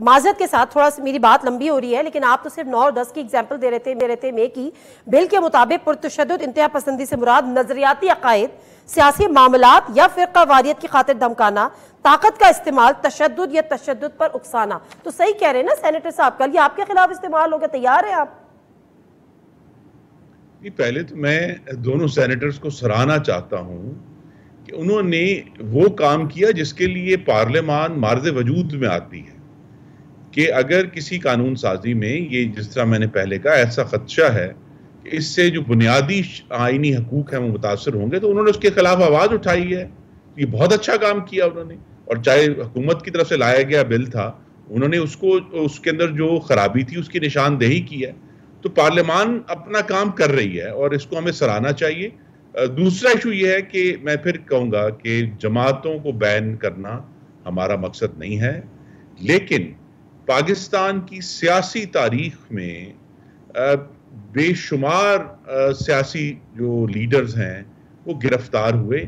माजरत के साथ थोड़ा सा मेरी बात लंबी हो रही है, लेकिन आप तो सिर्फ 9 और 10 की एग्जाम्पल दे रहे थे मे की। बिल के मुताबिक पुरतशद्दुद इंतहा पसंदी से मुराद नजरियाती अकायद, सियासी मामलात या फिरका वारियत की खातिर धमकाना, ताकत का इस्तेमाल, तशद्दुद या तशद्दुद पर उकसाना। तो सही कह रहे हैं ना सेनेटर साहब, कल ये आपके खिलाफ इस्तेमाल होगा, तैयार है आप? पहले तो मैं दोनों सेनेटर्स को सराहना चाहता हूं कि उन्होंने वो काम किया जिसके लिए पार्लियामान मार्ज़ वजूद में आती है कि अगर किसी कानून साजी में ये, जिस तरह मैंने पहले कहा, ऐसा खदशा है कि इससे जो बुनियादी आईनी हकूक हैं वो मुतासर होंगे, तो उन्होंने उसके खिलाफ आवाज़ उठाई है। ये बहुत अच्छा काम किया उन्होंने। और चाहे हुकूमत की तरफ से लाया गया बिल था, उन्होंने उसको, उसके अंदर जो खराबी थी उसकी निशानदेही की है। तो पार्लियामान अपना काम कर रही है और इसको हमें सराहना चाहिए। दूसरा इशू ये है कि मैं फिर कहूँगा कि जमातों को बैन करना हमारा मकसद नहीं है, लेकिन पाकिस्तान की सियासी तारीख में बेशुमार सियासी जो लीडर्स हैं वो गिरफ्तार हुए।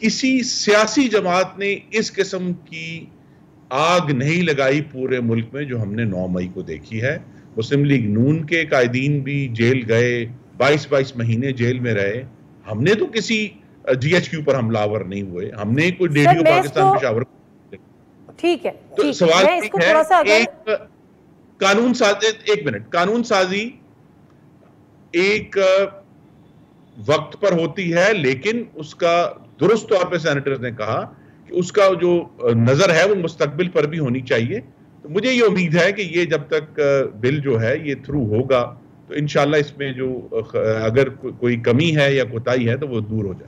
किसी सियासी जमात ने इस किस्म की आग नहीं लगाई पूरे मुल्क में जो हमने 9 मई को देखी है। मुस्लिम लीग नून के कायदीन भी जेल गए, 22-22 महीने जेल में रहे। हमने तो किसी GHQ पर हमलावर नहीं हुए, हमने कोई रेडियो पाकिस्तान पेशावर। ठीक है, तो सवाल है, एक कानून साजी, एक मिनट, कानून साजी एक वक्त पर होती है, लेकिन उसका दुरुस्त तौर पे सेनेटर्स ने कहा कि उसका जो नजर है वो मुस्तकबिल पर भी होनी चाहिए। तो मुझे ये उम्मीद है कि ये जब तक बिल जो है ये थ्रू होगा तो इंशाल्लाह इसमें जो अगर कोई कमी है या कोताही है तो वो दूर हो जाए।